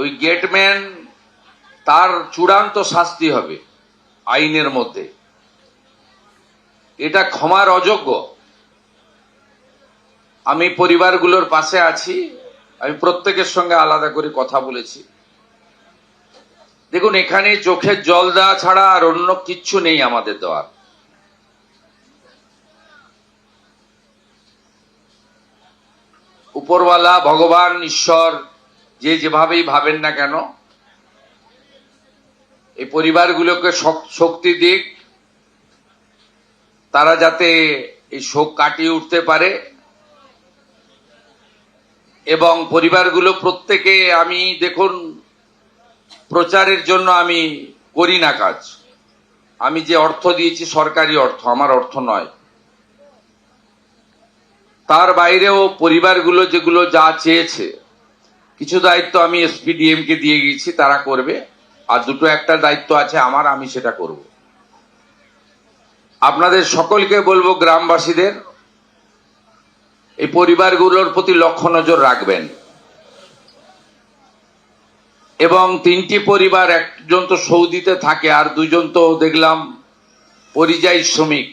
ওই গেটম্যান তার চূড়ান্ত শাস্তি হবে আইনের মধ্যে। এটা ক্ষমার অযোগ্য। আমি পরিবারগুলোর পাশে আছি, আমি প্রত্যেকের সঙ্গে আলাদা করে কথা বলেছি। দেখুন, এখানে চোখের জল দেওয়া ছাড়া আর অন্য কিচ্ছু নেই আমাদের দেওয়ার। উপরওয়ালা, ভগবান, ঈশ্বর যে যেভাবেই ভাবেন না কেন, এই পরিবারগুলোকে শক্তি দিক, তারা যাতে এই শোক কাটিয়ে উঠতে পারে। এবং পরিবারগুলো প্রত্যেকে, আমি দেখুন, প্রচারের জন্য আমি করি না কাজ। আমি যে অর্থ দিয়েছি সরকারি অর্থ, আমার অর্থ নয়। তার বাইরেও পরিবারগুলো যেগুলো যা চেয়েছে, কিছু দায়িত্ব আমি এসপিডিএম কে দিয়ে গেছি, তারা করবে। আর দুটো একটা দায়িত্ব আছে আমার, আমি সেটা করব। আপনাদের সকলকে বলবো, গ্রামবাসীদের, এই পরিবারগুলোর প্রতি লক্ষ্য নজর রাখবেন। এবং 3টি পরিবার, একজন তো সৌদিতে থাকে, আর দুজন তো দেখলাম পরিযায়ী শ্রমিক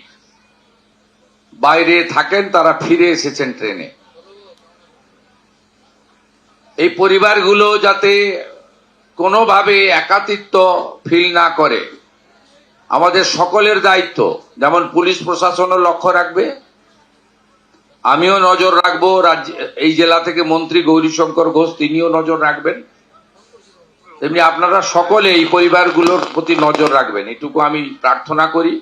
বাইরে থাকেন, তারা ফিরে এসেছেন ট্রেনে। এই পরিবারগুলো যাতে কোনোভাবে একাকিত্ব ফিল না করে, আমাদের সকলের দায়িত্ব। যেমন পুলিশ প্রশাসনও লক্ষ্য রাখবে, আমিও নজর রাখবো, এই জেলা থেকে মন্ত্রী গৌরীশঙ্কর ঘোষ তিনিও নজর রাখবেন। তেমনি আপনারা সকলে এই পরিবারগুলোর প্রতি নজর রাখবেন, এটুকু আমি প্রার্থনা করি।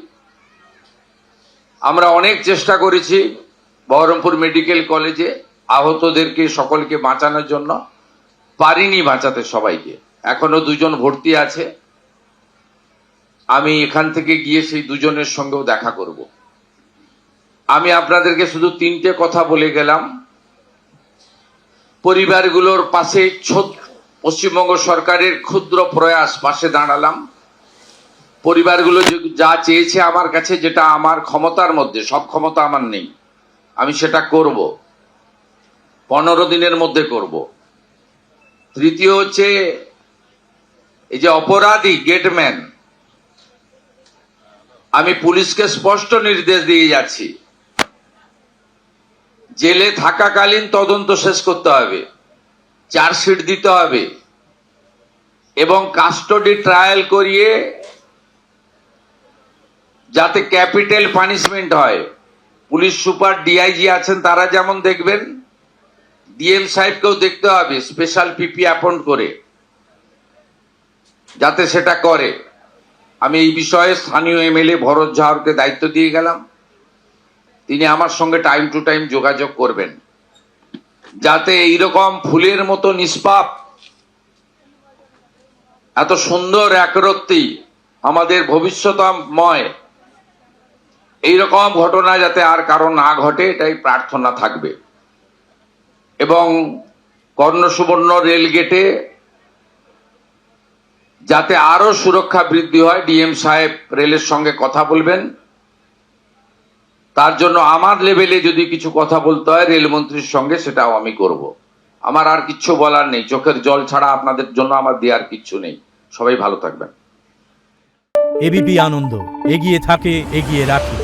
আমরা অনেক চেষ্টা করেছি বহরমপুর মেডিকেল কলেজে আহতদেরকে সকলকে বাঁচানোর জন্য, পারিনি বাঁচাতে সবাইকে। এখনো 2 জন ভর্তি আছে। আমি এখান থেকে গিয়ে সেই 2 জনের সঙ্গেও দেখা করব। আমি আপনাদেরকে শুধু 3টে কথা বলে গেলাম। পরিবারগুলোর পাশে পশ্চিমবঙ্গ সরকারের ক্ষুদ্র প্রয়াস, পাশে দাঁড়ালাম। পরিবারগুলো যা চেয়েছে আমার কাছে, যেটা আমার ক্ষমতার মধ্যে, সব ক্ষমতা আমার নেই, আমি সেটা করব, 15 দিনের মধ্যে করব। তৃতীয় হচ্ছে, এই যে অপরাধী গেটম্যান, আমি পুলিশকে স্পষ্ট নির্দেশ দিয়ে যাচ্ছি, জেলে থাকাকালীন তদন্ত শেষ করতে হবে, চার্জশিট দিতে হবে, এবং কাস্টডি ট্রায়াল করিয়ে যাতে ক্যাপিটাল পানিশমেন্ট হয়। পুলিশ সুপার, ডিআইজি আছেন, তারা যেমন দেখবেন, ডিএম সাহেবকেও দেখতে হবে, স্পেশাল পিপি অ্যাপয়েন্ট করে, যাতে সেটা করে। আমি এই বিষয়ে স্থানীয় এমএলএ ভরত ঝাড়কে দায়িত্ব দিয়ে গেলাম। তিনি আমার সঙ্গে টাইম টু টাইম যোগাযোগ করবেন, যাতে এইরকম ফুলের মতো নিষ্পাপ, এত সুন্দর একরত্তি, আমাদের ভবিষ্যৎময়, এইরকম ঘটনা যাতে আর কারো না ঘটে, এটাই প্রার্থনা থাকবে। এবং কর্ণসুবর্ণ রেল গেটে যাতে আরো সুরক্ষা বৃদ্ধি হয়, ডিএম সাহেব রেলের সঙ্গে কথা বলবেন। তার জন্য আমার লেভেলে যদি কিছু কথা বলতে হয় রেলমন্ত্রীর সঙ্গে, সেটাও আমি করব। আমার আর কিচ্ছু বলার নেই, চোখের জল ছাড়া আপনাদের জন্য আমার দেওয়ার কিচ্ছু নেই। সবাই ভালো থাকবেন। এবিপি আনন্দ, এগিয়ে থাকে, এগিয়ে রাখে।